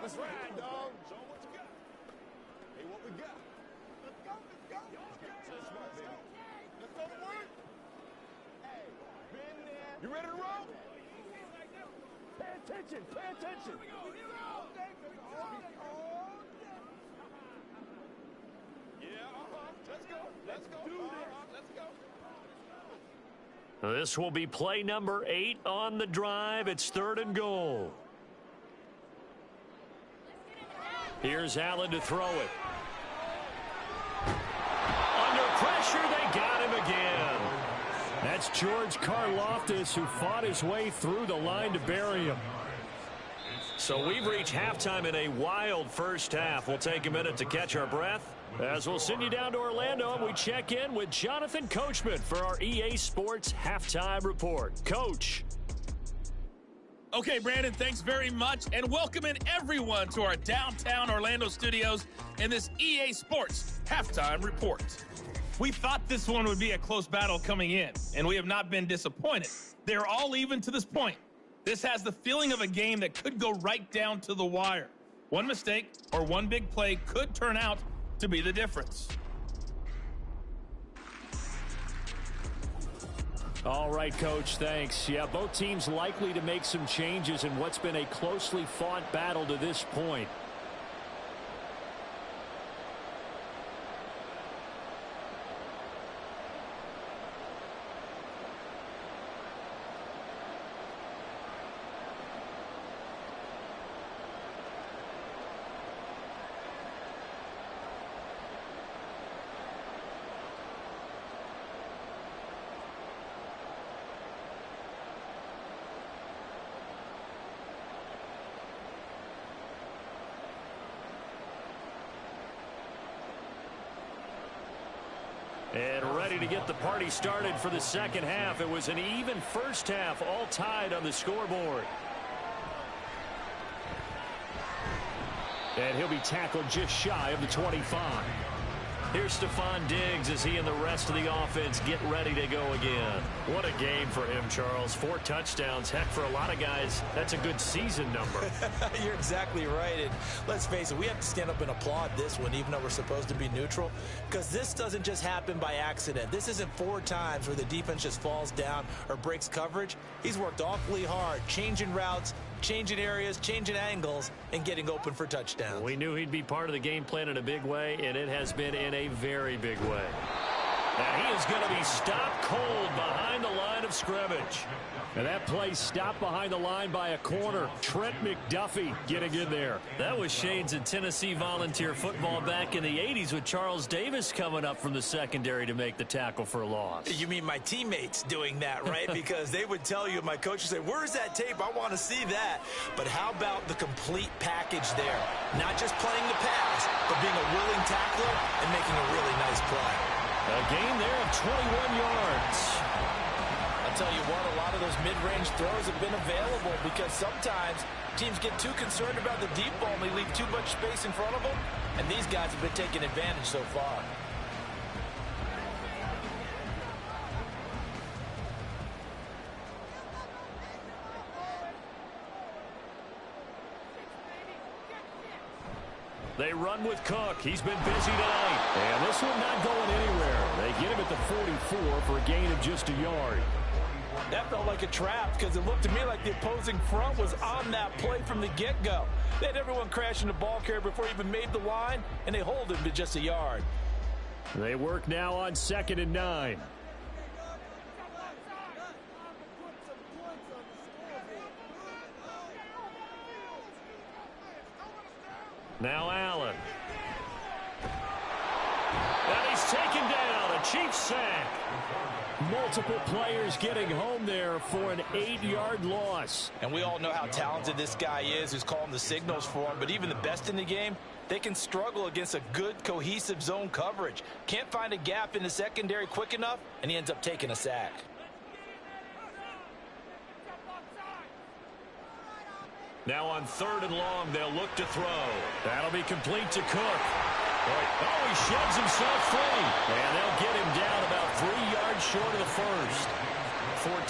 Let's ride, dog. Show what you got. Hey, what we got? Let's go, let's go. Let's smart, baby. Let's go to work. Hey, been there. You ready to roll? Pay attention, pay attention. Here we go, here we go. Yeah, let's go, let's go. Let's go. This will be play number 8 on the drive. It's 3rd and goal. Here's Allen to throw it. Under pressure, they got him again. That's George Karlaftis, who fought his way through the line to bury him. So we've reached halftime in a wild first half. We'll take a minute to catch our breath as we'll send you down to Orlando and we check in with Jonathan Coachman for our EA Sports Halftime Report. Coach. Okay, Brandon, thanks very much, and welcome in everyone to our downtown Orlando studios in this EA Sports Halftime Report. We thought this one would be a close battle coming in, and we have not been disappointed. They're all even to this point. This has the feeling of a game that could go right down to the wire. One mistake or one big play could turn out to be the difference. All right, Coach, thanks. Yeah, both teams likely to make some changes in what's been a closely fought battle to this point. And ready to get the party started for the second half. It was an even first half, all tied on the scoreboard. And he'll be tackled just shy of the 25. Here's Stephon Diggs as he and the rest of the offense get ready to go again. What a game for him, Charles. 4 touchdowns. Heck, for a lot of guys, that's a good season number. You're exactly right. And let's face it, we have to stand up and applaud this one, even though we're supposed to be neutral, because this doesn't just happen by accident. This isn't 4 times where the defense just falls down or breaks coverage. He's worked awfully hard, changing routes, changing areas, changing angles, and getting open for touchdowns. We knew he'd be part of the game plan in a big way, and it has been in a very big way. And he is going to be stopped cold behind the line of scrimmage. And that play stopped behind the line by a corner. Trent McDuffie getting in there. That was shades of Tennessee volunteer football back in the 80s with Charles Davis coming up from the secondary to make the tackle for a loss. You mean my teammates doing that, right? Because they would tell you, my coach would say, where's that tape? I want to see that. But how about the complete package there? Not just playing the pass, but being a willing tackler and making a really nice play. A gain there of 21 yards. I'll tell you what, a lot of those mid-range throws have been available because sometimes teams get too concerned about the deep ball and they leave too much space in front of them, and these guys have been taking advantage so far. They run with Cook. He's been busy tonight. And this one not going anywhere. They get him at the 44 for a gain of just a yard. That felt like a trap because it looked to me like the opposing front was on that play from the get-go. They had everyone crashing the ball carrier before he even made the line, and they hold him to just a yard. They work now on 2nd and 9. Now Allen. And he's taken down. A Chiefs sack. Multiple players getting home there for an 8-yard loss. And we all know how talented this guy is who's calling the signals for him. But even the best in the game, they can struggle against a good, cohesive zone coverage. Can't find a gap in the secondary quick enough, and he ends up taking a sack. Now on 3rd and long, they'll look to throw. That'll be complete to Cook. Oh, he shoves himself free. And they'll get him down about 3 yards short of the first.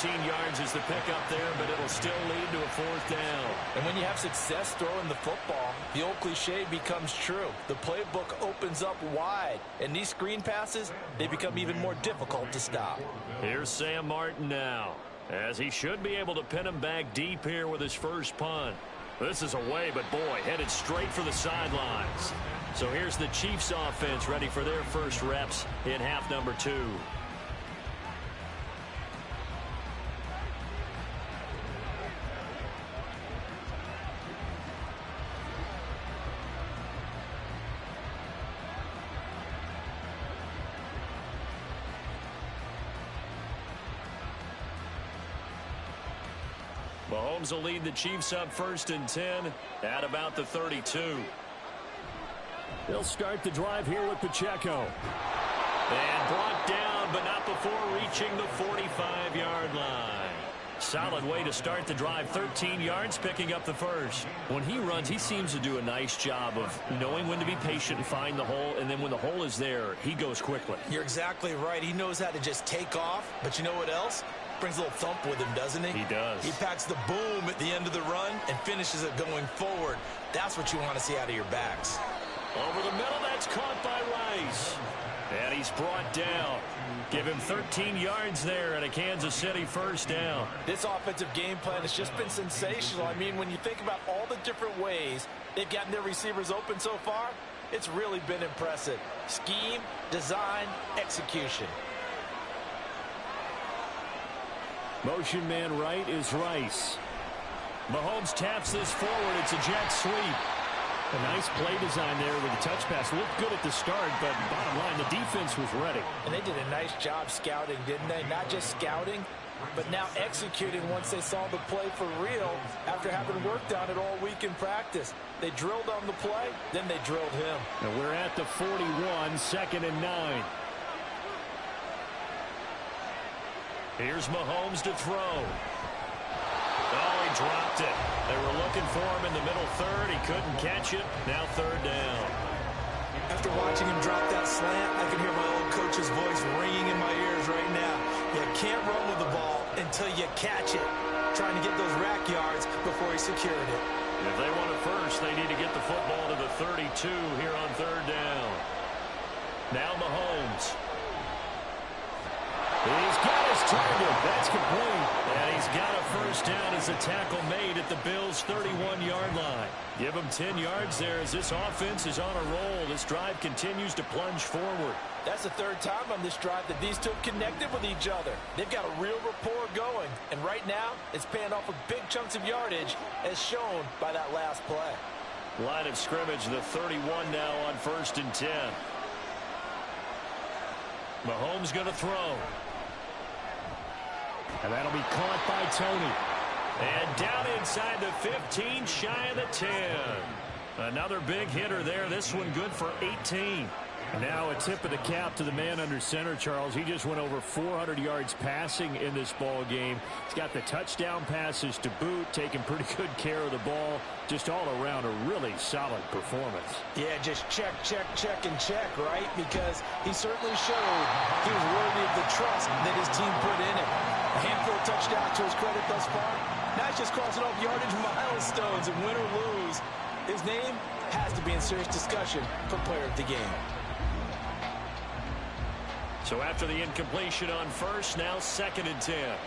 14 yards is the pickup there, but it'll still lead to a 4th down. And when you have success throwing the football, the old cliche becomes true. The playbook opens up wide, and these screen passes, they become even more difficult to stop. Here's Sam Martin now, as he should be able to pin him back deep here with his first punt. This is away, but boy, headed straight for the sidelines. So here's the Chiefs offense ready for their first reps in half number 2. Mahomes will lead the Chiefs up 1st and 10 at about the 32. They'll start the drive here with Pacheco. And brought down, but not before reaching the 45-yard line. Solid way to start the drive. 13 yards, picking up the first. When he runs, he seems to do a nice job of knowing when to be patient and find the hole, and then when the hole is there, he goes quickly. You're exactly right. He knows how to just take off, but you know what else? Brings a little thump with him, doesn't he? He does. He packs the boom at the end of the run and finishes it going forward. That's what you want to see out of your backs. Over the middle, that's caught by Rice. And he's brought down. Give him 13 yards there and a Kansas City 1st down. This offensive game plan has just been sensational. I mean, when you think about all the different ways they've gotten their receivers open so far, it's really been impressive. Scheme, design, execution. Motion man right is Rice. Mahomes taps this forward. It's a jet sweep. A nice play design there with the touch pass. Looked good at the start, but bottom line, the defense was ready. And they did a nice job scouting, didn't they? Not just scouting, but now executing once they saw the play for real after having worked on it all week in practice. They drilled on the play, then they drilled him. And we're at the 41, 2nd and 9. Here's Mahomes to throw. Oh, he dropped it. They were looking for him in the middle 3rd. He couldn't catch it. Now 3rd down. After watching him drop that slant, I can hear my old coach's voice ringing in my ears right now. You can't run with the ball until you catch it. Trying to get those rack yards before he secured it. If they want it first, they need to get the football to the 32 here on 3rd down. Now Mahomes. He's got his target. That's complete. And he's got a 1st down as a tackle made at the Bills' 31-yard line. Give him 10 yards there as this offense is on a roll. This drive continues to plunge forward. That's the 3rd time on this drive that these two have connected with each other. They've got a real rapport going. And right now, it's paying off with big chunks of yardage as shown by that last play. Line of scrimmage, the 31 now on 1st and 10. Mahomes going to throw. And that'll be caught by Tony. And down inside the 15, shy of the 10. Another big hitter there. This one good for 18. Now a tip of the cap to the man under center, Charles. He just went over 400 yards passing in this ball game. He's got the touchdown passes to boot, taking pretty good care of the ball. Just all around a really solid performance. Yeah, just check, and check, right? Because he certainly showed he was worthy of the trust that his team put in him. A handful of touchdowns to his credit thus far. Now he's just crossing off yardage milestones, and win or lose, his name has to be in serious discussion for player of the game. So after the incompletion on 1st, now 2nd and 10.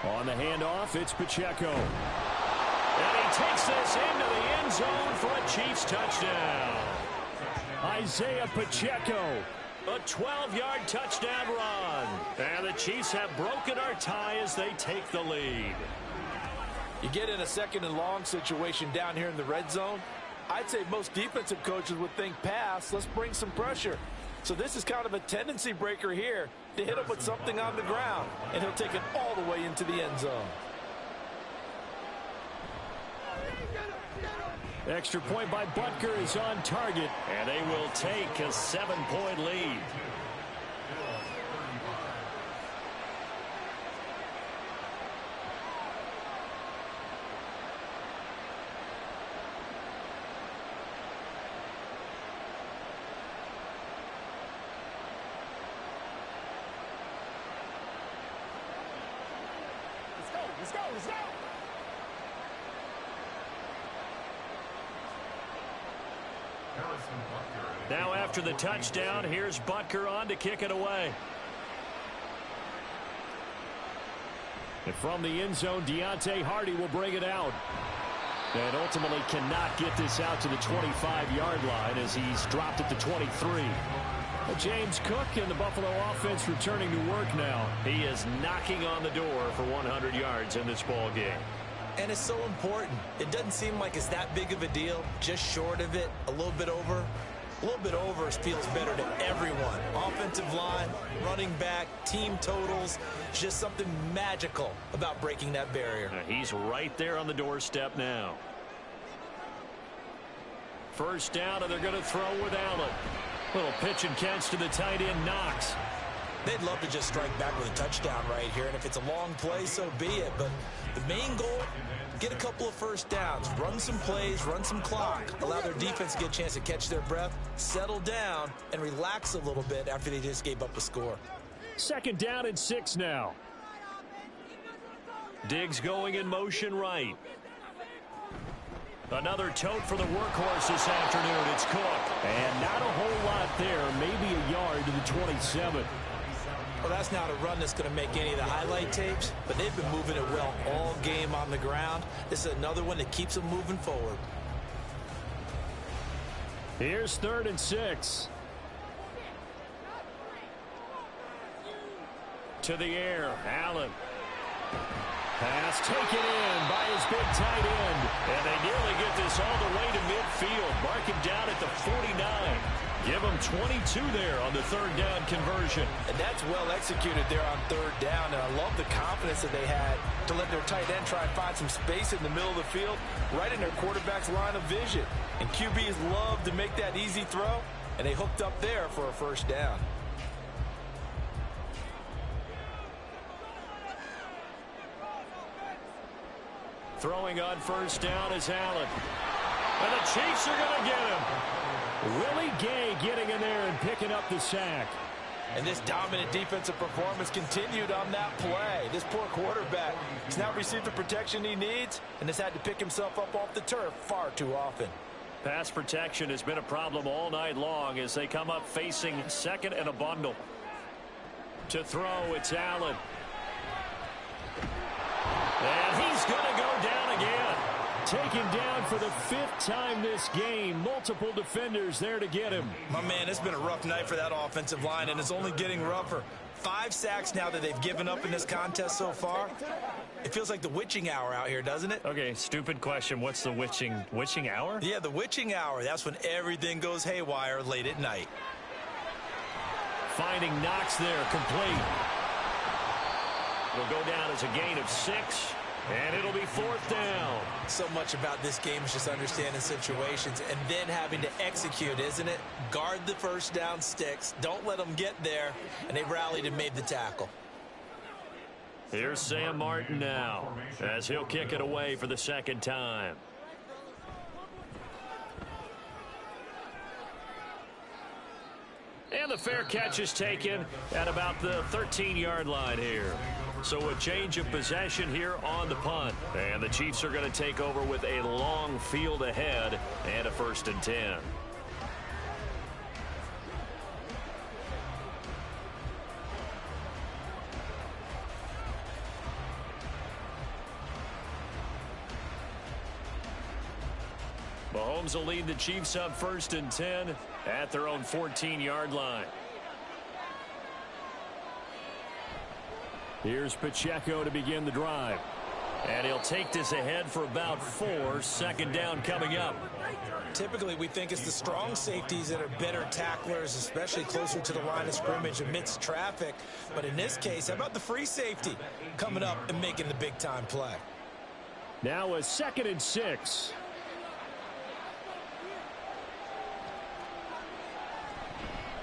On the handoff, it's Pacheco. And he takes this into the end zone for a Chiefs touchdown. Isaiah Pacheco, a 12-yard touchdown run. And the Chiefs have broken our tie as they take the lead. You get in a 2nd and long situation down here in the red zone. I'd say most defensive coaches would think pass, let's bring some pressure. So this is kind of a tendency breaker here to hit him with something on the ground, and he'll take it all the way into the end zone. Extra point by Butker is on target, and they will take a 7-point lead. Let's go, let's go. Now after the touchdown, here's Butker on to kick it away. And from the end zone, Deontay Hardy will bring it out. And ultimately cannot get this out to the 25-yard line as he's dropped at the 23. James Cook and the Buffalo offense returning to work now. He is knocking on the door for 100 yards in this ball game. And it's so important. It doesn't seem like it's that big of a deal. Just short of it, a little bit over. A little bit over feels better to everyone. Offensive line, running back, team totals. Just something magical about breaking that barrier. He's right there on the doorstep now. First down, and they're going to throw with Allen. Little pitch and catch to the tight end, Knox. They'd love to just strike back with a touchdown right here, and if it's a long play, so be it. But the main goal, get a couple of first downs, run some plays, run some clock, allow their defense to get a chance to catch their breath, settle down, and relax a little bit after they just gave up a score. Second down and 6 now. Diggs going in motion right. Another tote for the workhorse this afternoon. It's Cook. And not a whole lot there, maybe a yard to the 27. Well, that's not a run that's going to make any of the highlight tapes, but they've been moving it well all game on the ground. This is another one that keeps them moving forward. Here's 3rd and 6. To the air, Allen. Pass taken in by his big tight end. And they nearly get this all the way to midfield. Mark him down at the 49. Give him 22 there on the 3rd down conversion. And that's well executed there on 3rd down. And I love the confidence that they had to let their tight end try and find some space in the middle of the field, right in their quarterback's line of vision. And QBs love to make that easy throw, and they hooked up there for a first down. Throwing on first down is Allen. And the Chiefs are going to get him. Willie Gay getting in there and picking up the sack. And this dominant defensive performance continued on that play. This poor quarterback has not received the protection he needs and has had to pick himself up off the turf far too often. Pass protection has been a problem all night long as they come up facing 2nd and a bundle. To throw, it's Allen. And he's going to go down again. Taken down for the 5th time this game. Multiple defenders there to get him. My man, it's been a rough night for that offensive line, and it's only getting rougher. 5 sacks now that they've given up in this contest so far. It feels like the witching hour out here, doesn't it? Okay, stupid question. What's the witching hour? Yeah, the witching hour. That's when everything goes haywire late at night. Finding Knox there, complete. It'll go down as a gain of 6, and it'll be 4th down. So much about this game is just understanding situations and then having to execute, isn't it? Guard the first down sticks. Don't let them get there, and they rallied and made the tackle. Here's Sam Martin now as he'll kick it away for the 2nd time. And the fair catch is taken at about the 13-yard line here. So a change of possession here on the punt. And the Chiefs are going to take over with a long field ahead and a 1st and 10. Mahomes will lead the Chiefs up 1st and 10 at their own 14-yard line. Here's Pacheco to begin the drive. And he'll take this ahead for about 4. 2nd down coming up. Typically, we think it's the strong safeties that are better tacklers, especially closer to the line of scrimmage amidst traffic. But in this case, how about the free safety coming up and making the big-time play? Now a 2nd and 6.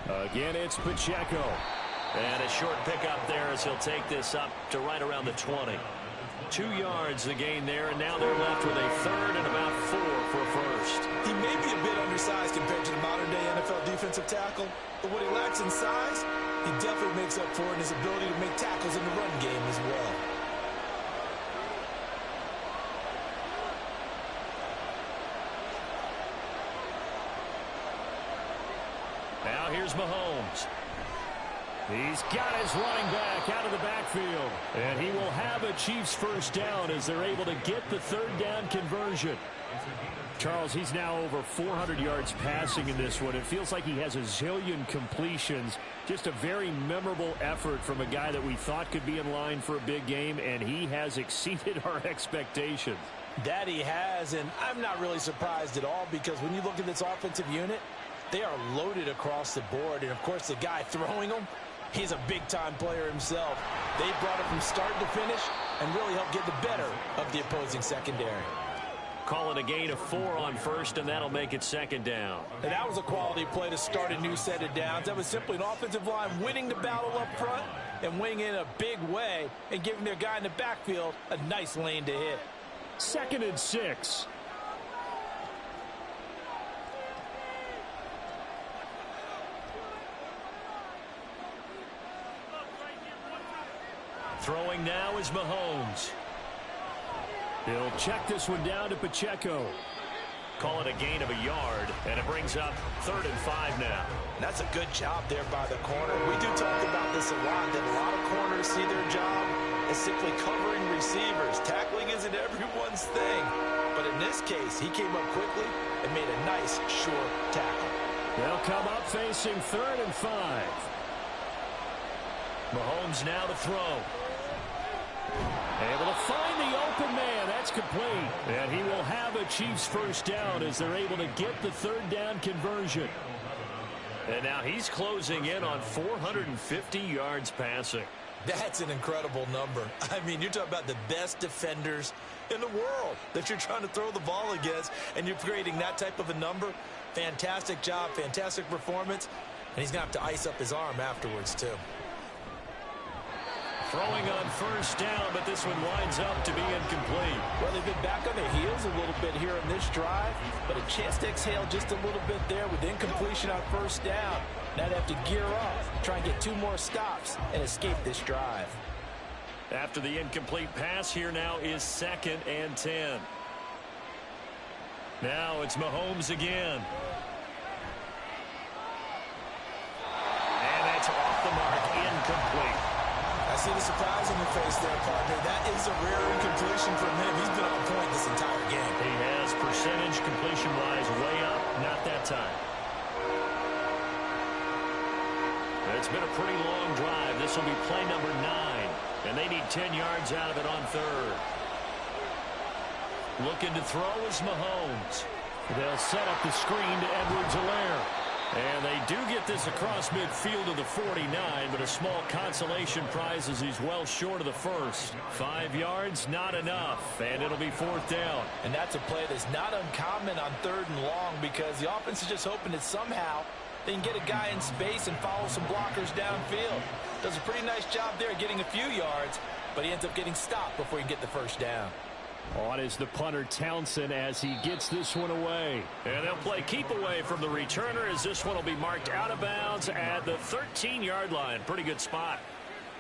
Again, it's Pacheco. And a short pickup there as he'll take this up to right around the 20. 2 yards the gain there, and now they're left with a 3rd and about 4 for a first. He may be a bit undersized compared to the modern-day NFL defensive tackle, but what he lacks in size, he definitely makes up for it in his ability to make tackles in the run game as well. is Mahomes. He's got his running back out of the backfield. And he will have a Chiefs first down as they're able to get the third down conversion. Charles, he's now over 400 yards passing in this one. It feels like he has a zillion completions. Just a very memorable effort from a guy that we thought could be in line for a big game, and he has exceeded our expectations. That he has, and I'm not really surprised at all because when you look at this offensive unit, they are loaded across the board. And, of course, the guy throwing them, he's a big-time player himself. They brought it from start to finish and really helped get the better of the opposing secondary. Call it a gain of 4 on first, and that'll make it second down. And that was a quality play to start a new set of downs. That was simply an offensive line winning the battle up front and winning in a big way and giving their guy in the backfield a nice lane to hit. 2nd and 6. Throwing now is Mahomes. He'll check this one down to Pacheco. Call it a gain of a yard, and it brings up 3rd and 5 now. That's a good job there by the corner. We do talk about this a lot, that a lot of corners see their job as simply covering receivers. Tackling isn't everyone's thing. But in this case, he came up quickly and made a nice, short tackle. They'll come up facing 3rd and 5. Mahomes now to throw. Able to find the open man. That's complete. And he will have a Chiefs first down as they're able to get the third down conversion. And now he's closing in on 450 yards passing. That's an incredible number. I mean, you're talking about the best defenders in the world that you're trying to throw the ball against, and you're creating that type of a number. Fantastic job, fantastic performance, and he's going to have to ice up his arm afterwards, too. Throwing on first down, but this one winds up to be incomplete. Well, they've been back on their heels a little bit here in this drive, but a chance to exhale just a little bit there with incompletion on first down. Now they have to gear up, try and get 2 more stops, and escape this drive. After the incomplete pass, here now is 2nd and 10. Now it's Mahomes again. And that's off the mark, incomplete. I see the surprise on your face there, partner. That is a rare incompletion from him. He's been on point this entire game. He has percentage completion-wise way up, not that time. It's been a pretty long drive. This will be play number 9, and they need 10 yards out of it on 3rd. Looking to throw is Mahomes. They'll set up the screen to Edwards-Helaire. And they do get this across midfield to the 49, but a small consolation prize as he's well short of the first. 5 yards, not enough, and it'll be 4th down. And that's a play that's not uncommon on 3rd and long because the offense is just hoping that somehow they can get a guy in space and follow some blockers downfield. Does a pretty nice job there getting a few yards, but he ends up getting stopped before he can get the first down. On is the punter Townsend as he gets this one away. And they'll play keep away from the returner as this one will be marked out of bounds at the 13-yard line. Pretty good spot.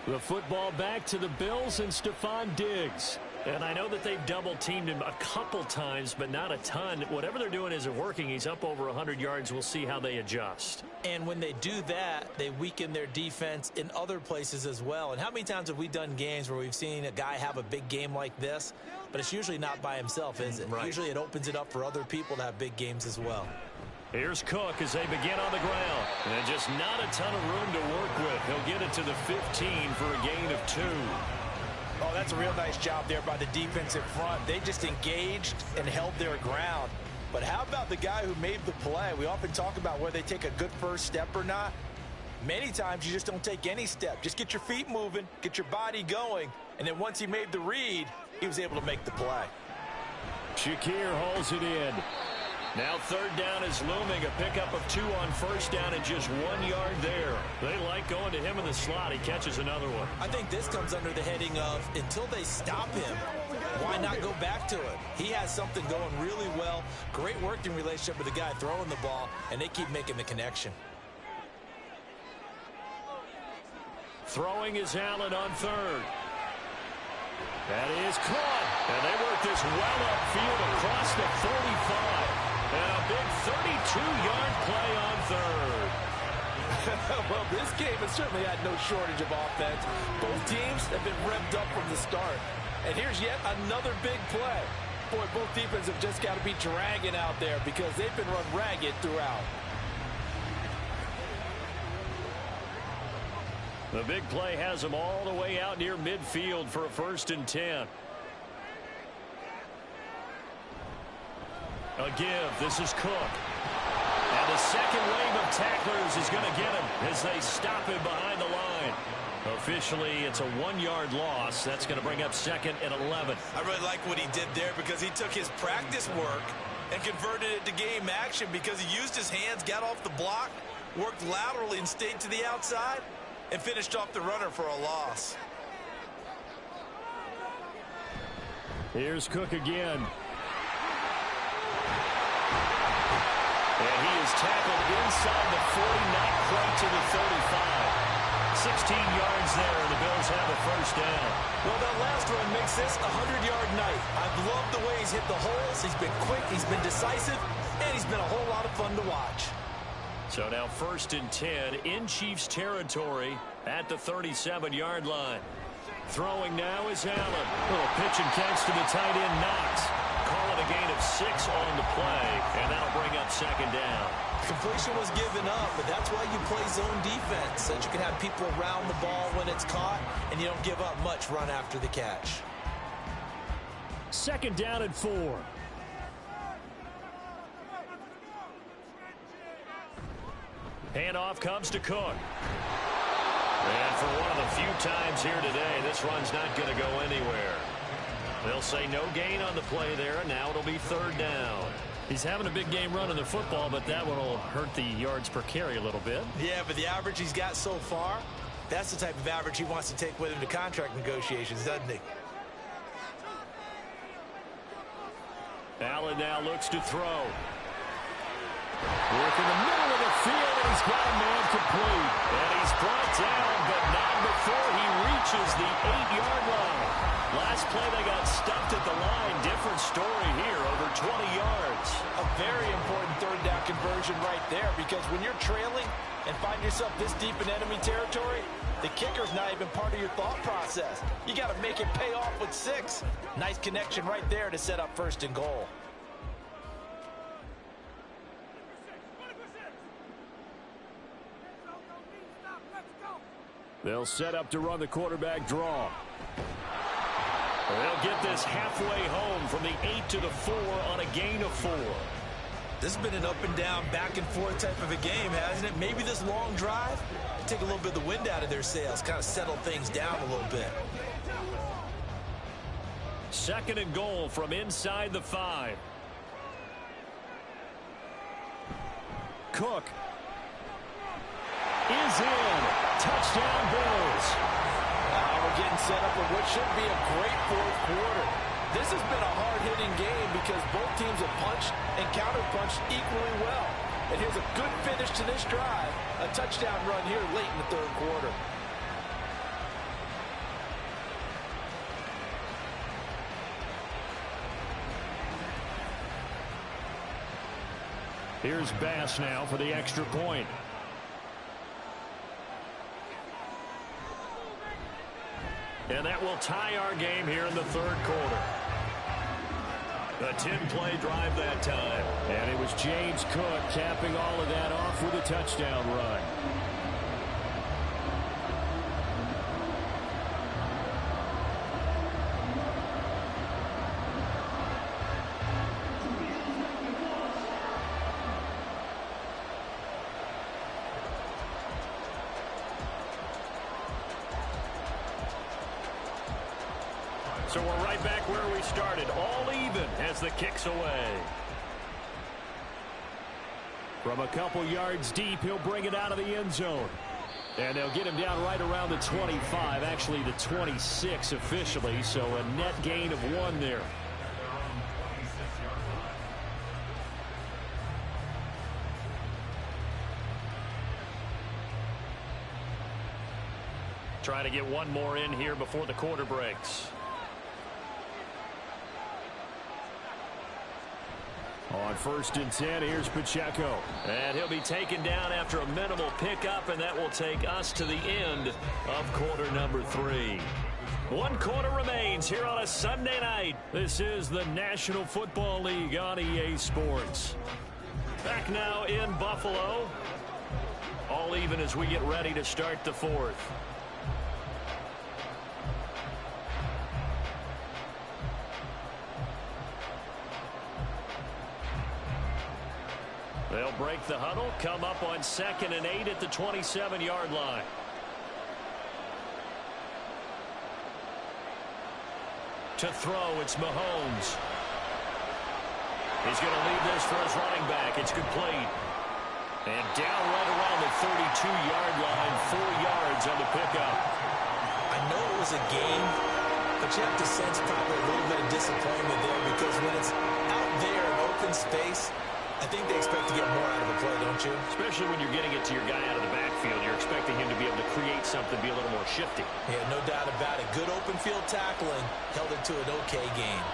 The football back to the Bills and Stephon Diggs. And I know that they've double-teamed him a couple times, but not a ton. Whatever they're doing isn't working. He's up over 100 yards. We'll see how they adjust. And when they do that, they weaken their defense in other places as well. And how many times have we done games where we've seen a guy have a big game like this, but it's usually not by himself, is it? Right. Usually it opens it up for other people to have big games as well. Here's Cook as they begin on the ground. And just not a ton of room to work with. He'll get it to the 15 for a gain of 2. Oh, that's a real nice job there by the defensive front. They just engaged and held their ground. But how about the guy who made the play? We often talk about whether they take a good first step or not. Many times you just don't take any step. Just get your feet moving, get your body going, and then once he made the read, he was able to make the play. Shakir hauls it in. Now 3rd down is looming. A pickup of 2 on first down and just 1 yard there. They like going to him in the slot. He catches another one. I think this comes under the heading of until they stop him, why not go back to it? He has something going really well. Great working relationship with the guy throwing the ball, and they keep making the connection. Throwing is Allen on 3rd. That is caught. And they work this well upfield across the 45. And a big 32-yard play on 3rd. Well, this game has certainly had no shortage of offense. Both teams have been revved up from the start. And here's yet another big play. Boy, both defenses have just got to be dragging out there because they've been run ragged throughout. The big play has them all the way out near midfield for a 1st and 10. A give. This is Cook. And the second wave of tacklers is going to get him as they stop him behind the line. Officially, it's a 1-yard loss. That's going to bring up 2nd and 11. I really like what he did there because he took his practice work and converted it to game action because he used his hands, got off the block, worked laterally and stayed to the outside, and finished off the runner for a loss. Here's Cook again. And he is tackled inside the 40, not quite to the 35. 16 yards there, and the Bills have a 1st down. Well, that last run makes this a 100-yard night. I've loved the way he's hit the holes. He's been quick, he's been decisive, and he's been a whole lot of fun to watch. So now 1st and 10 in Chiefs territory at the 37-yard line. Throwing now is Allen. Little pitch and catch to the tight end, Knox. Call it a gain of 6 on the play, and that'll bring up 2nd down. Completion was given up, but that's why you play zone defense, so that you can have people around the ball when it's caught, and you don't give up much run after the catch. 2nd down and 4. Handoff comes to Cook. And for one of the few times here today, this run's not going to go anywhere. They'll say no gain on the play there, and now it'll be 3rd down. He's having a big game running the football, but that one will hurt the yards per carry a little bit. Yeah, but the average he's got so far, that's the type of average he wants to take with him to contract negotiations, doesn't he? Allen now looks to throw. Work in the middle of the field, and he's got a man complete. And he's brought down, but not before he reaches the 8-yard line. Last play, they got stuffed at the line. Different story here, over 20 yards. A very important 3rd down conversion right there, because when you're trailing and find yourself this deep in enemy territory, the kicker's not even part of your thought process. You got to make it pay off with 6. Nice connection right there to set up 1st and goal. They'll set up to run the quarterback draw. They'll get this halfway home from the 8 to the 4 on a gain of 4. This has been an up and down, back and forth type of a game, hasn't it? Maybe this long drive take a little bit of the wind out of their sails, kind of settle things down a little bit. 2nd and goal from inside the 5. Cook is in. Touchdown, Bills. We're getting set up for what should be a great 4th quarter. This has been a hard-hitting game because both teams have punched and counter-punched equally well. And here's a good finish to this drive. A touchdown run here late in the 3rd quarter. Here's Bass now for the extra point. And that will tie our game here in the 3rd quarter. A 10-play drive that time. And it was James Cook capping all of that off with a touchdown run. So we're right back where we started, all even as the kick's away. From a couple yards deep, he'll bring it out of the end zone. And they'll get him down right around the 25, actually the 26 officially, so a net gain of 1 there. Trying to get one more in here before the quarter breaks. On 1st and 10, here's Pacheco. And he'll be taken down after a minimal pickup, and that will take us to the end of quarter number 3. 1 quarter remains here on a Sunday night. This is the National Football League on EA Sports. Back now in Buffalo. All even as we get ready to start the 4th. They'll break the huddle, come up on 2nd and 8 at the 27-yard line. To throw, it's Mahomes. He's going to leave this for his running back. It's complete. And down right around the 32-yard line, 4 yards on the pickup. I know it was a game, but you have to sense probably a little bit of disappointment there because when it's out there in open space, I think they expect to get more out of the play, don't you? Especially when you're getting it to your guy out of the backfield. You're expecting him to be able to create something, be a little more shifty. Yeah, no doubt about it. Good open field tackling held it to an okay game.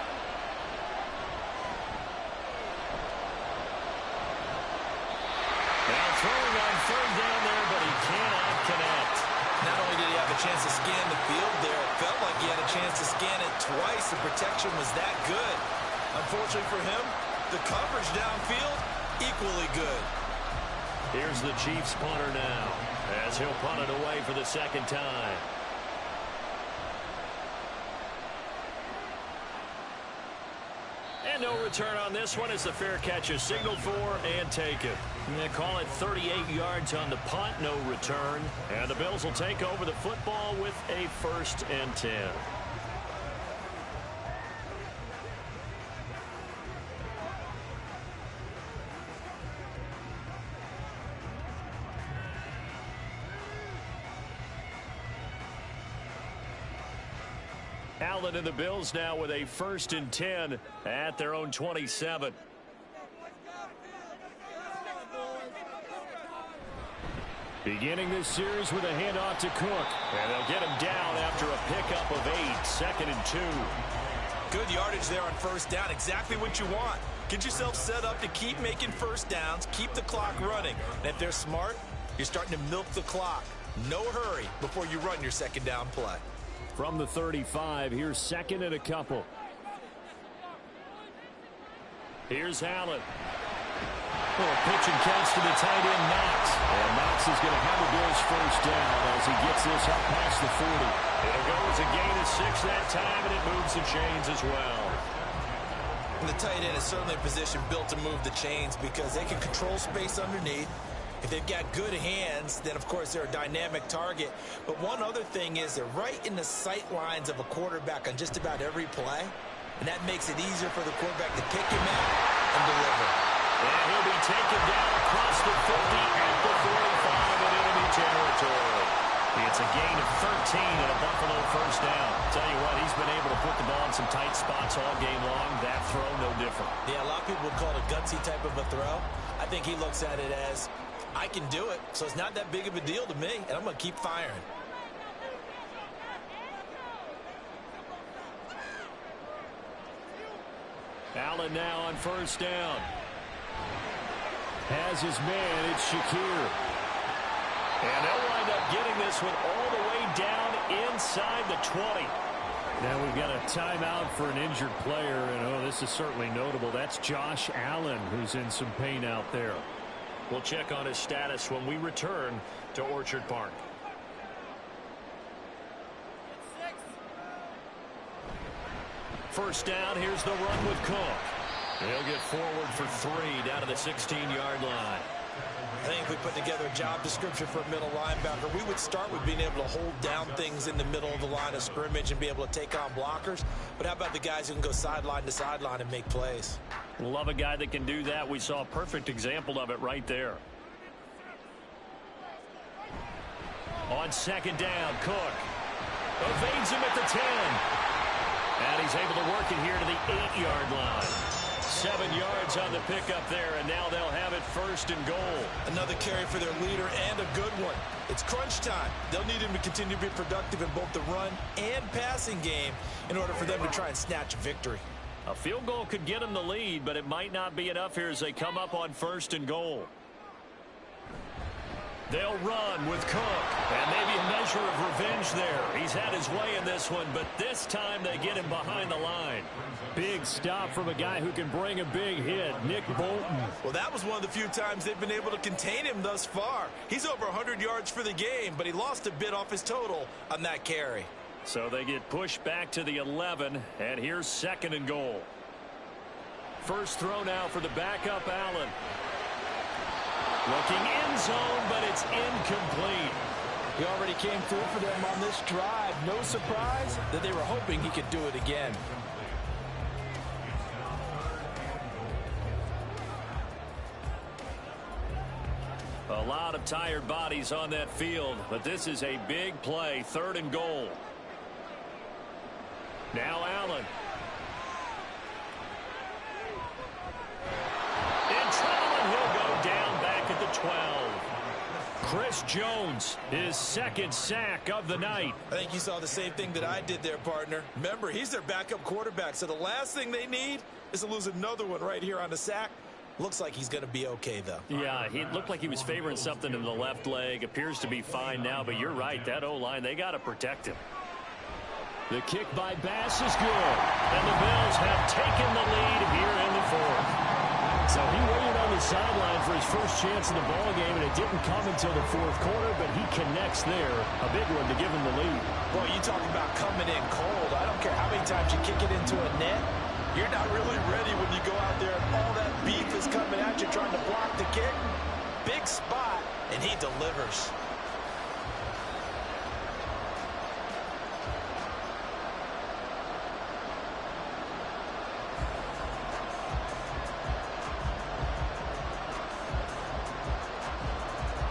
Now throwing on 3rd down there, but he cannot connect. Not only did he have a chance to scan the field there, it felt like he had a chance to scan it twice. The protection was that good. Unfortunately for him, the coverage downfield, equally good. Here's the Chiefs punter now, as he'll punt it away for the 2nd time. And no return on this one as the fair catch is signaled for and taken. And they call it 38 yards on the punt, no return. And the Bills will take over the football with a 1st and 10. Allen and the Bills now with a 1st and 10 at their own 27. Beginning this series with a handoff to Cook. And they'll get him down after a pickup of 8, 2nd and 2. Good yardage there on 1st down. Exactly what you want. Get yourself set up to keep making 1st downs, keep the clock running. And if they're smart, you're starting to milk the clock. No hurry before you run your 2nd down play. From the 35, here's 2nd and a couple. Here's Allen. Pitch and catch to the tight end, Knox. And Knox is going to have the Bills 1st down as he gets this up past the 40. It'll go as a gain of 6 that time, and it moves the chains as well. And the tight end is certainly a position built to move the chains because they can control space underneath. If they've got good hands, then, of course, they're a dynamic target. But one other thing is they're right in the sight lines of a quarterback on just about every play. And that makes it easier for the quarterback to pick him out and deliver. And he'll be taken down across the 50 at the 45 in enemy territory. It's a gain of 13 and a Buffalo 1st down. Tell you what, he's been able to put the ball in some tight spots all game long. That throw, no different. Yeah, a lot of people would call it a gutsy type of a throw. I think he looks at it as, I can do it, so it's not that big of a deal to me, and I'm going to keep firing. Allen now on 1st down. Has his man, it's Shakir. And they'll wind up getting this one all the way down inside the 20. Now we've got a timeout for an injured player, and oh, this is certainly notable. That's Josh Allen, who's in some pain out there. We'll check on his status when we return to Orchard Park. First down, here's the run with Cook. He'll get forward for 3 down to the 16-yard line. I think if we put together a job description for a middle linebacker, we would start with being able to hold down things in the middle of the line of scrimmage and be able to take on blockers. But how about the guys who can go sideline to sideline and make plays? Love a guy that can do that. We saw a perfect example of it right there. On 2nd down, Cook evades him at the 10. And he's able to work it here to the 8-yard line. 7 yards on the pickup there, and now they'll have it 1st and goal. Another carry for their leader and a good one. It's crunch time. They'll need him to continue to be productive in both the run and passing game in order for them to try and snatch a victory. A field goal could get them the lead, but it might not be enough here as they come up on 1st and goal. They'll run with Cook, and maybe a measure of revenge there. He's had his way in this one, but this time they get him behind the line. Big stop from a guy who can bring a big hit, Nick Bolton. Well, that was one of the few times they've been able to contain him thus far. He's over 100 yards for the game, but he lost a bit off his total on that carry. So they get pushed back to the 11, and here's 2nd and goal. First throw now for the backup, Allen. Looking end zone, but it's incomplete. He already came through for them on this drive. No surprise that they were hoping he could do it again. A lot of tired bodies on that field, but this is a big play. 3rd and goal. Now Allen. In trouble, and he'll go down back at the 12. Chris Jones, his 2nd sack of the night. I think you saw the same thing that I did there, partner. Remember, he's their backup quarterback, so the last thing they need is to lose another one right here on the sack. Looks like he's going to be okay, though. Yeah, he looked like he was favoring something in the left leg. Appears to be fine now, but you're right. That O-line, they got to protect him. The kick by Bass is good, and the Bills have taken the lead here in the 4th. So he waited on the sideline for his first chance in the ballgame, and it didn't come until the 4th quarter, but he connects there. A big one to give him the lead. Boy, you talk about coming in cold. I don't care how many times you kick it into a net. You're not really ready when you go out there and all that beef is coming at you trying to block the kick. Big spot, and he delivers.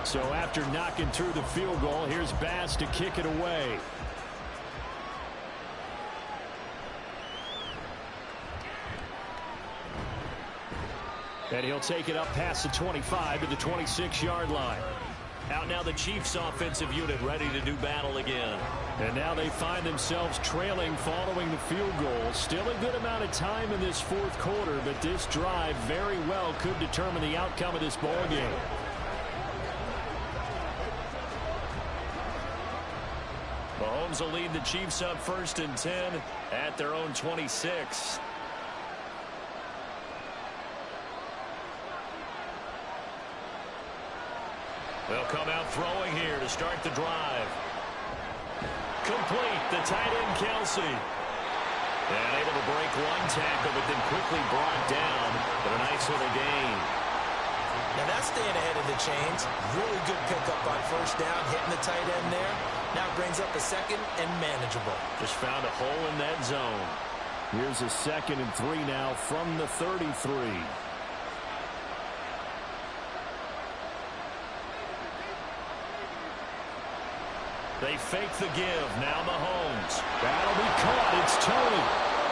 So after knocking through the field goal, here's Bass to kick it away. And he'll take it up past the 25 to the 26-yard line. Out now the Chiefs offensive unit ready to do battle again. And now they find themselves trailing following the field goal. Still a good amount of time in this 4th quarter, but this drive very well could determine the outcome of this ball game. Mahomes will lead the Chiefs up 1st and 10 at their own 26. They'll come out throwing here to start the drive. Complete, the tight end Kelsey. And able to break one tackle, but then quickly brought down. But a nice little gain. Now that's staying ahead of the chains. Really good pickup on 1st down, hitting the tight end there. Now brings up a 2nd and manageable. Just found a hole in that zone. Here's a 2nd and 3 now from the 33. They fake the give. Now Mahomes. That'll be caught. It's Tony.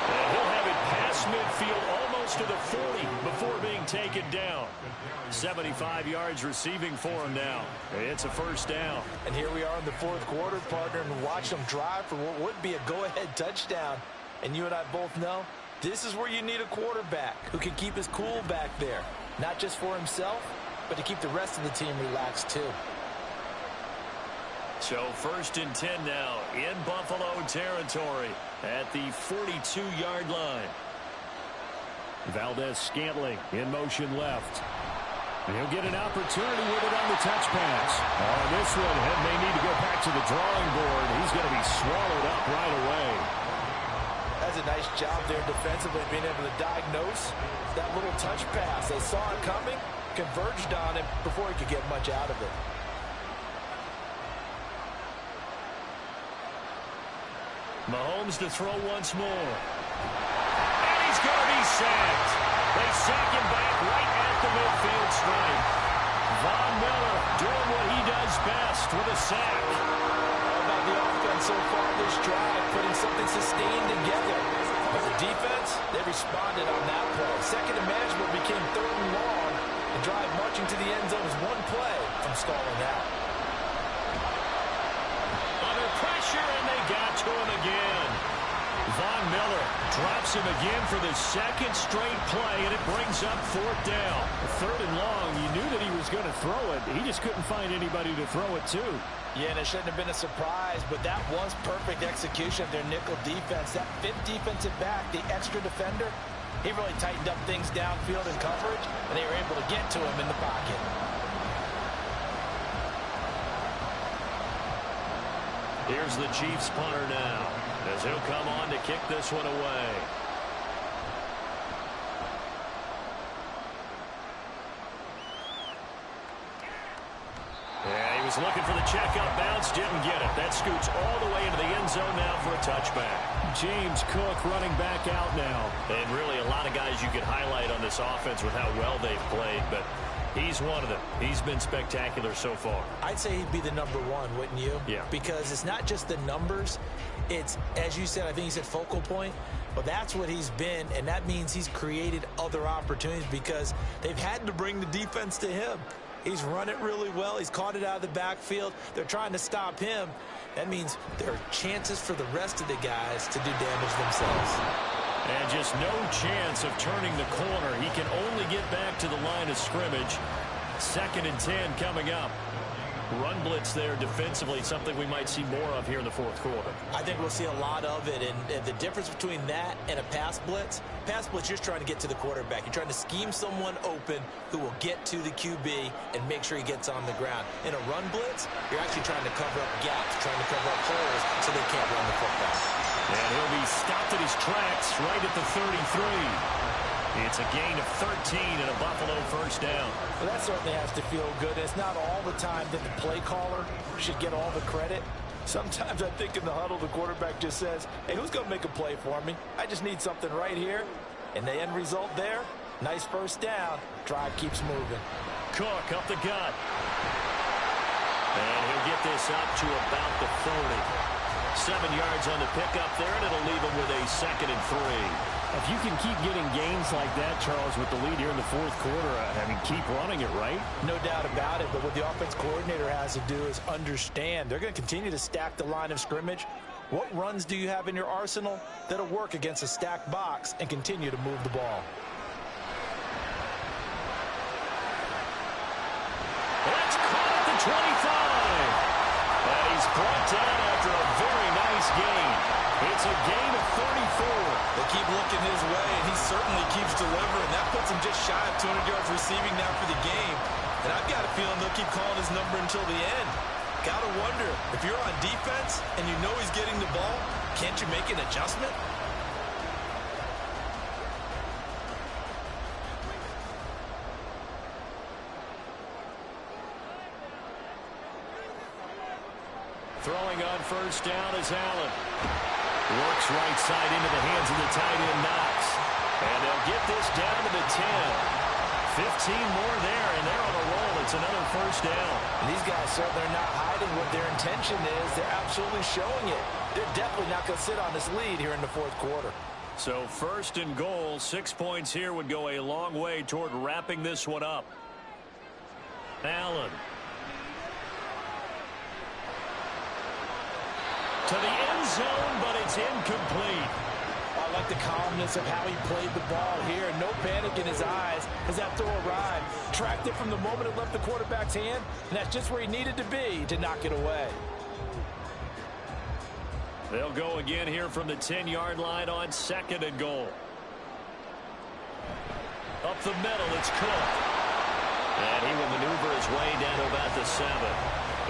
And he'll have it past midfield almost to the 40 before being taken down. 75 yards receiving for him now. It's a 1st down. And here we are in the 4th quarter, partner, and watch them drive for what would be a go-ahead touchdown. And you and I both know this is where you need a quarterback who can keep his cool back there. Not just for himself, but to keep the rest of the team relaxed too. So 1st and 10 now in Buffalo territory at the 42-yard line. Valdez-Scantling in motion left. And he'll get an opportunity with it on the touch pass. On this one, Head may need to go back to the drawing board. He's going to be swallowed up right away. That's a nice job there defensively, being able to diagnose that little touch pass. They saw it coming, converged on it before he could get much out of it. Mahomes to throw once more. And he's going to be sacked. They sack him back right at the midfield stripe. Von Miller doing what he does best with a sack. How about the offense so far this drive, putting something sustained together. But the defense, they responded on that play. 2nd and manageable became 3rd and long. The drive marching to the end zone is one play from stalling out. Under pressure, and they got to him again. Von Miller drops him again for the second straight play, and it brings up fourth down. Third and long, you knew that he was going to throw it. He just couldn't find anybody to throw it to. Yeah, and it shouldn't have been a surprise, but that was perfect execution of their nickel defense. That fifth defensive back, the extra defender, he really tightened up things downfield in coverage, and they were able to get to him in the pocket. Here's the Chiefs punter now, as he'll come on to kick this one away. Yeah, he was looking for the check-up bounce, didn't get it. That scoots all the way into the end zone now for a touchback. James Cook running back out now. And really a lot of guys you could highlight on this offense with how well they've played, but he's one of them. He's been spectacular so far. I'd say he'd be the number one, wouldn't you? Yeah. Because it's not just the numbers. It's, as you said, I think you said focal point. Well, that's what he's been, and that means he's created other opportunities because they've had to bring the defense to him. He's run it really well. He's caught it out of the backfield. They're trying to stop him. That means there are chances for the rest of the guys to do damage themselves. And just no chance of turning the corner. He can only get back to the line of scrimmage. 2nd and 10 coming up. Run blitz there defensively, something we might see more of here in the fourth quarter. I think we'll see a lot of it, and the difference between that and a pass blitz, you're just trying to get to the quarterback. You're trying to scheme someone open who will get to the QB and make sure he gets on the ground. In a run blitz, you're actually trying to cover up gaps, trying to cover up holes so they can't run the football. And he'll be stopped at his tracks right at the 33. It's a gain of 13 and a Buffalo first down. Well, that certainly has to feel good. It's not all the time that the play caller should get all the credit. Sometimes I think in the huddle, the quarterback just says, hey, who's going to make a play for me? I just need something right here. And the end result there, nice first down. Drive keeps moving. Cook up the gut. And he'll get this up to about the 30. 7 yards on the pickup there, and it'll leave him with a 2nd and 3. If you can keep getting gains like that, Charles, with the lead here in the fourth quarter, I mean, keep running it, right? No doubt about it, but what the offense coordinator has to do is understand. They're going to continue to stack the line of scrimmage. What runs do you have in your arsenal that'll work against a stacked box and continue to move the ball? That's caught at the 25. And he's brought down after a very nice gain. It's a gain of 34. They keep looking his way, and he certainly keeps delivering. That puts him just shy of 200 yards receiving now for the game. And I've got a feeling they'll keep calling his number until the end. Got to wonder, if you're on defense and you know he's getting the ball, can't you make an adjustment? Throwing on first down is Allen. Works right side into the hands of the tight end Knox. And they'll get this down to the 10. 15 more there, and they're on a roll. It's another first down. And these guys certainly are not hiding what their intention is. They're absolutely showing it. They're definitely not going to sit on this lead here in the fourth quarter. So 1st and goal, 6 points here would go a long way toward wrapping this one up. Allen. To the end zone, but it's incomplete. I like the calmness of how he played the ball here. No panic in his eyes as that throw arrived. Tracked it from the moment it left the quarterback's hand, and that's just where he needed to be to knock it away. They'll go again here from the 10-yard line on 2nd and goal. Up the middle, it's Cook. And he will maneuver his way down to about the 7.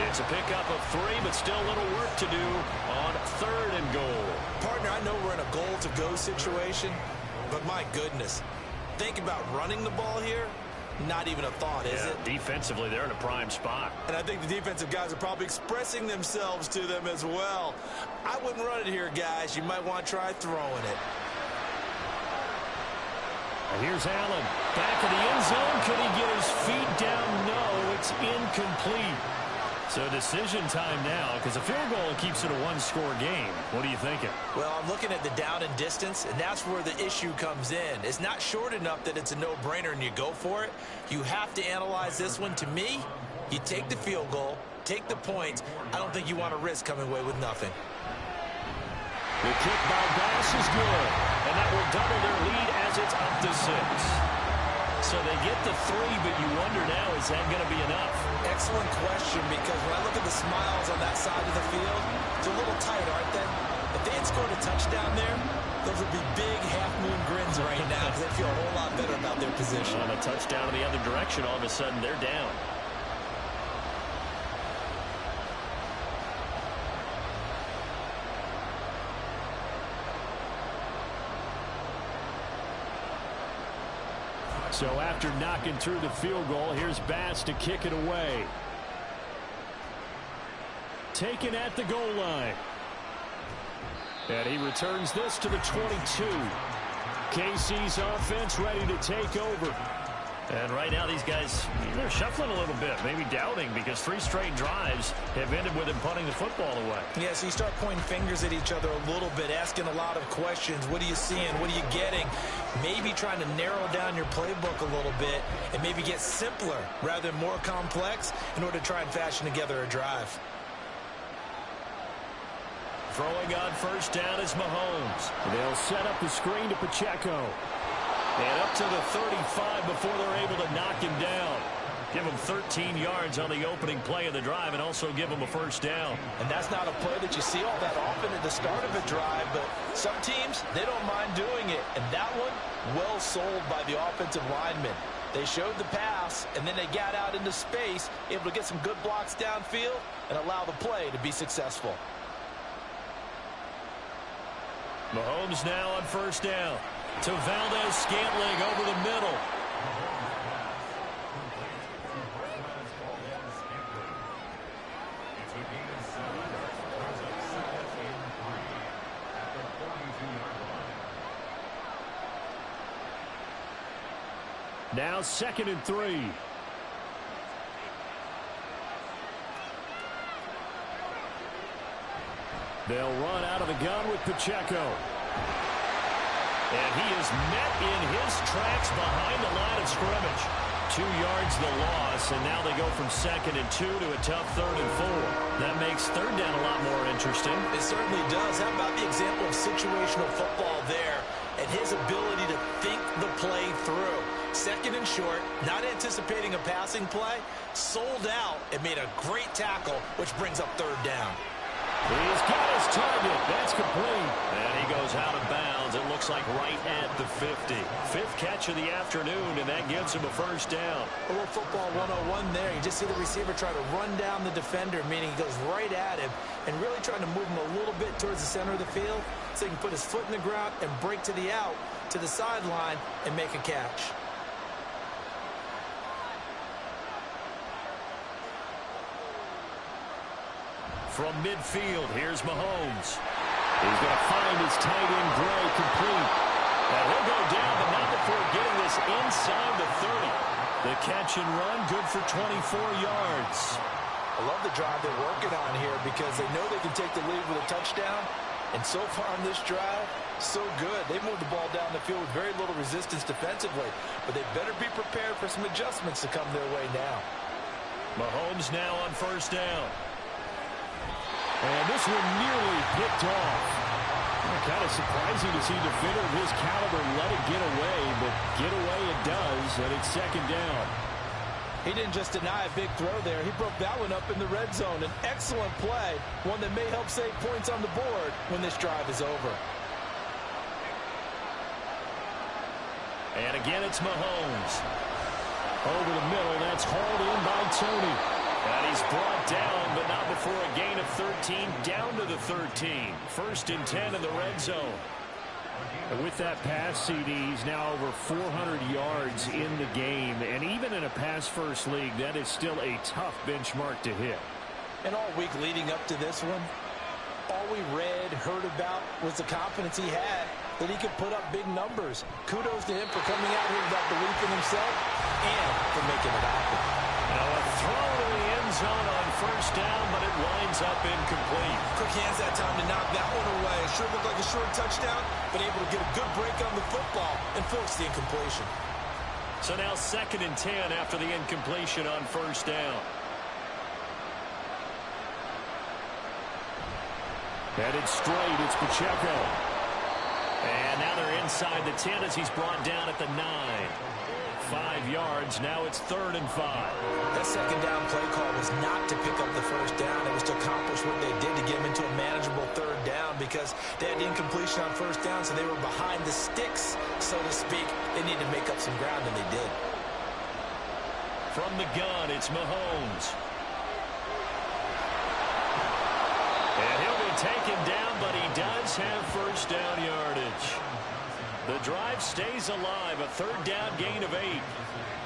It's a pickup of 3, but still a little work to do on 3rd and goal. Partner, I know we're in a goal-to-go situation, but my goodness, think about running the ball here. Not even a thought, is it? Defensively, they're in a prime spot. And I think the defensive guys are probably expressing themselves to them as well. I wouldn't run it here, guys. You might want to try throwing it. And here's Allen. Back of the end zone. Could he get his feet down? No, it's incomplete. So decision time now, because a field goal keeps it a one-score game. What are you thinking? Well, I'm looking at the down and distance, and that's where the issue comes in. It's not short enough that it's a no-brainer and you go for it. You have to analyze this one. To me, you take the field goal, take the points. I don't think you want to risk coming away with nothing. The kick by Bass pass is good. And that will double their lead as it's up to 6. So they get the 3, but you wonder now, is that going to be enough? Excellent question, because when I look at the smiles on that side of the field, it's a little tight, aren't they? If they had scored a touchdown there, those would be big half-moon grins right now because they feel a whole lot better about their position. On a touchdown in the other direction, all of a sudden they're down. So after knocking through the field goal, here's Bass to kick it away. Taken at the goal line. And he returns this to the 22. KC's offense ready to take over. And right now these guys, they're shuffling a little bit, maybe doubting, because 3 straight drives have ended with him punting the football away. Yeah, so you start pointing fingers at each other a little bit, asking a lot of questions. What are you seeing? What are you getting? Maybe trying to narrow down your playbook a little bit and maybe get simpler rather than more complex in order to try and fashion together a drive. Throwing on first down is Mahomes. They'll set up the screen to Pacheco. And up to the 35 before they're able to knock him down. Give him 13 yards on the opening play of the drive and also give him a first down. And that's not a play that you see all that often at the start of a drive, but some teams, they don't mind doing it. And that one, well sold by the offensive lineman. They showed the pass, and then they got out into space, able to get some good blocks downfield and allow the play to be successful. Mahomes now on first down. To Valdez-Scantling over the middle. Now 2nd and 3. They'll run out of the gun with Pacheco. And he is met in his tracks behind the line of scrimmage. 2 yards the loss, and now they go from 2nd and 2 to a tough 3rd and 4. That makes 3rd down a lot more interesting. It certainly does. How about the example of situational football there and his ability to think the play through? 2nd and short, not anticipating a passing play, sold out and made a great tackle, which brings up 3rd down. He's got his target. That's complete. And he goes out of bounds. It looks like right at the 50. 5th catch of the afternoon, and that gives him a first down. A little football 101 there. You just see the receiver try to run down the defender, meaning he goes right at him and really trying to move him a little bit towards the center of the field so he can put his foot in the ground and break to the out, to the sideline, and make a catch. From midfield, here's Mahomes. He's going to find his tight end Gray complete. And he'll go down, but not before getting this inside the 30. The catch and run, good for 24 yards. I love the drive they're working on here because they know they can take the lead with a touchdown. And so far on this drive, so good. They moved the ball down the field with very little resistance defensively. But they better be prepared for some adjustments to come their way now. Mahomes now on first down. And this one nearly picked off. Kind of surprising to see a defender of his caliber let it get away, but get away it does, and it's 2nd down. He didn't just deny a big throw there. He broke that one up in the red zone. An excellent play, one that may help save points on the board when this drive is over. And again, it's Mahomes. Over the middle, that's hauled in by Tony. And he's brought down, but not before a gain of 13, down to the 13. 1st and 10 in the red zone. And with that pass, CD, he's now over 400 yards in the game. And even in a pass-first league, that is still a tough benchmark to hit. And all week leading up to this one, all we read, heard about was the confidence he had that he could put up big numbers. Kudos to him for coming out here with that belief in himself and for making it happen. Now a throw to the end zone on first down, but it winds up incomplete. Quick hands that time to knock that one away. It sure looked like a short touchdown, but able to get a good break on the football and force the incompletion. So now 2nd and 10 after the incompletion on first down. Headed straight, it's Pacheco. And now they're inside the 10 as he's brought down at the 9. 5 yards. Now it's 3rd and 5. That second down play call was not to pick up the first down. It was to accomplish what they did to get them into a manageable 3rd down because they had incompletion on first down, so they were behind the sticks, so to speak. They needed to make up some ground, and they did. From the gun, it's Mahomes. And he'll be taken down, but he does have first down yardage. The drive stays alive, a 3rd down gain of 8.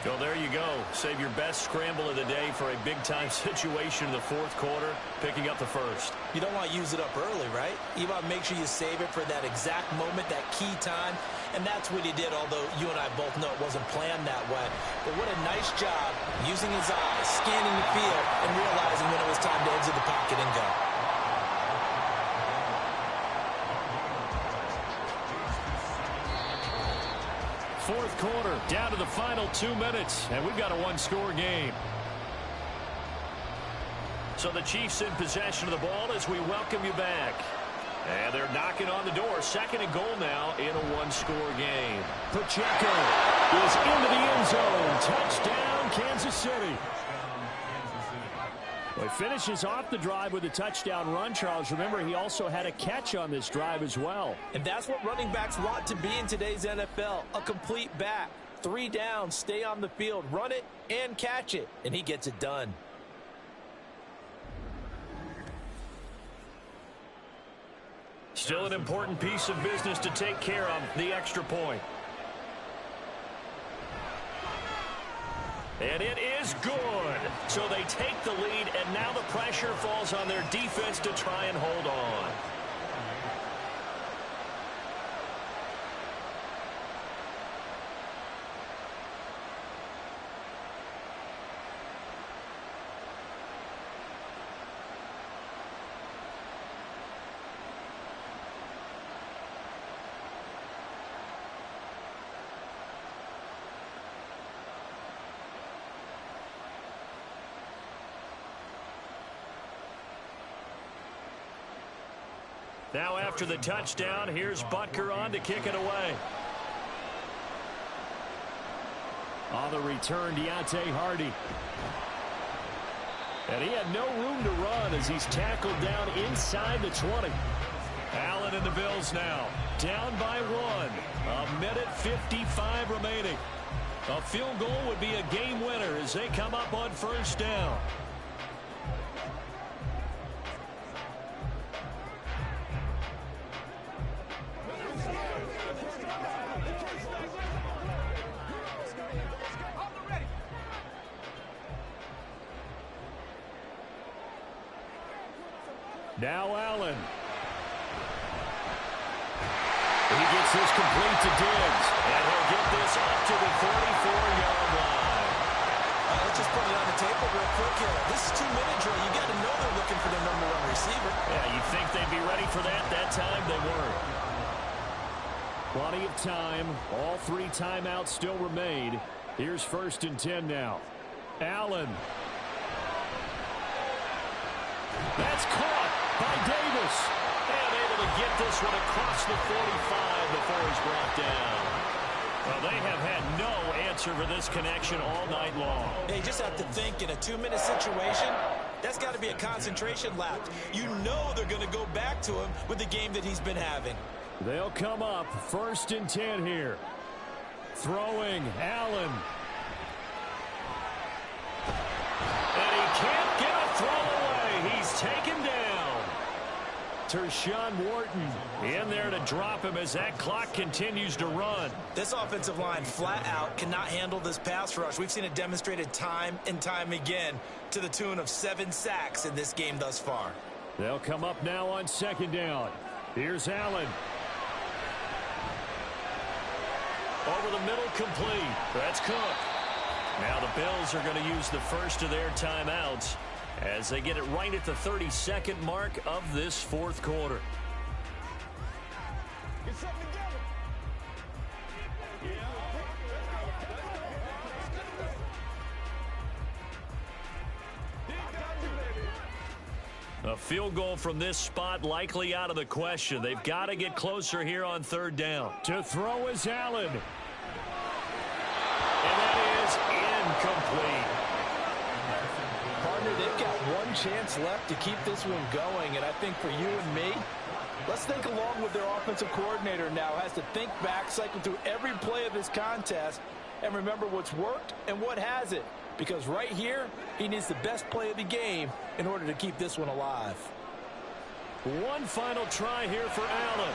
So there you go. Save your best scramble of the day for a big-time situation in the 4th quarter, picking up the first. You don't want to use it up early, right? You want to make sure you save it for that exact moment, that key time, and that's what he did, although you and I both know it wasn't planned that way. But what a nice job using his eyes, scanning the field, and realizing when it was time to exit the pocket and go. Fourth quarter, down to the final 2 minutes, and we've got a one-score game. So the Chiefs in possession of the ball as we welcome you back. And they're knocking on the door. 2nd and goal now in a one-score game. Pacheco is into the end zone. Touchdown, Kansas City. Well, he finishes off the drive with a touchdown run, Charles. Remember, he also had a catch on this drive as well. And that's what running backs want to be in today's NFL, a complete back. 3 downs, stay on the field, run it, and catch it. And he gets it done. Still an important piece of business to take care of, the extra point. And it is good. So they take the lead, and now the pressure falls on their defense to try and hold on. Now after the touchdown, here's Butker on to kick it away. On the return, Deontay Hardy. And he had no room to run as he's tackled down inside the 20. Allen and the Bills now down by 1. 1:55 remaining. A field goal would be a game winner as they come up on first down. Now Allen. He gets this complete to Diggs. And he'll get this up to the 44-yard line. Let's just put it on the table real quick here. This is 2-minute drill. You got to know they're looking for their #1 receiver. Yeah, you think they'd be ready for that? That time they weren't. Plenty of time. All 3 timeouts still remain. Here's 1st and 10 now. Allen. That's caught by Davis. And able to get this one across the 45 before he's brought down. Well, they have had no answer for this connection all night long. Hey, you just have to think in a 2-minute situation, that's got to be a concentration lapse. You know they're going to go back to him with the game that he's been having. They'll come up 1st and 10 here. Throwing Allen. And he can't get a throw away. He's taken down. Tershawn Wharton in there to drop him as that clock continues to run. This offensive line flat out cannot handle this pass rush. We've seen it demonstrated time and time again to the tune of 7 sacks in this game thus far. They'll come up now on 2nd down. Here's Allen. Over the middle, complete. That's Cook. Now the Bills are going to use the first of their timeouts as they get it right at the 32nd mark of this 4th quarter. Get something together. A field goal from this spot likely out of the question. They've got to get closer here on third down. To throw is Allen. And that is incomplete. Partner, they've got one chance left to keep this one going, and I think for you and me, let's think along with their offensive coordinator now. Has to think back, cycle through every play of this contest, and remember what's worked and what hasn't. Because right here, he needs the best play of the game in order to keep this one alive. One final try here for Allen.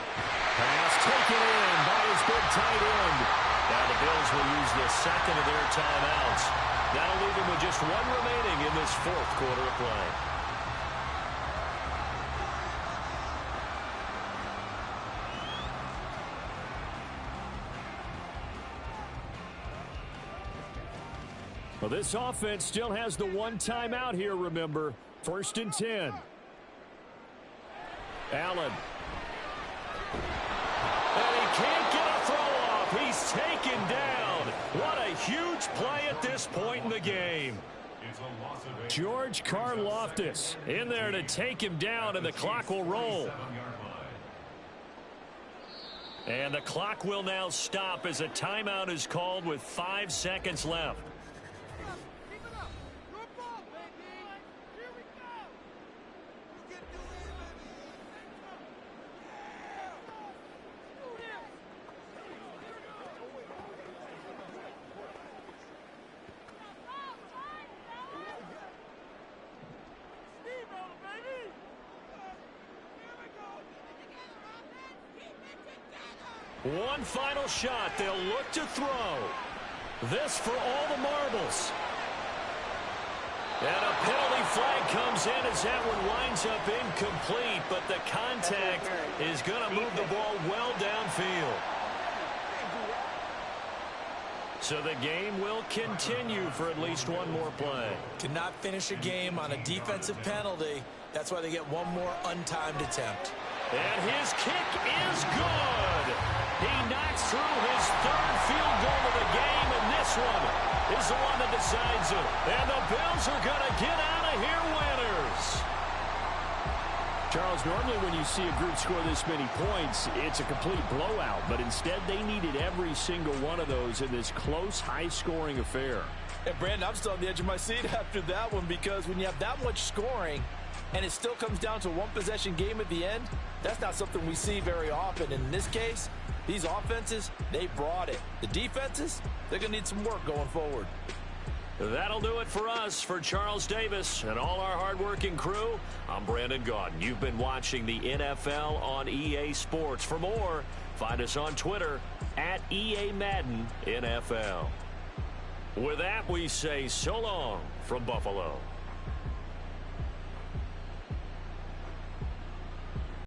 Pass taken in by his big tight end. Now the Bills will use the second of their timeouts. That'll leave them with just one remaining in this fourth quarter of play. Well, this offense still has the one timeout here, remember. 1st and 10. Allen. And he can't get a throw off. He's taken down. What a huge play at this point in the game. George Karlaftis In there to take him down, and the clock will roll. And the clock will now stop as a timeout is called with 5 seconds left. One final shot. They'll look to throw. This for all the marbles. And a penalty flag comes in as that one winds up incomplete, but the contact is going to move the ball well downfield. So the game will continue for at least one more play. Cannot finish a game on a defensive penalty. That's why they get one more untimed attempt. And his kick is good. He knocks through his third field goal of the game, and this one is the one that decides it. And the Bills are going to get out of here winners. Charles, normally when you see a group score this many points, it's a complete blowout. But instead, they needed every single one of those in this close, high-scoring affair. And, Brandon, I'm still on the edge of my seat after that one, because when you have that much scoring and it still comes down to a one-possession game at the end, that's not something we see very often. And in this case, these offenses, they brought it. The defenses, they're going to need some work going forward. That'll do it for us. For Charles Davis and all our hardworking crew, I'm Brandon Gaudin. You've been watching the NFL on EA Sports. For more, find us on Twitter at EA Madden NFL. With that, we say so long from Buffalo.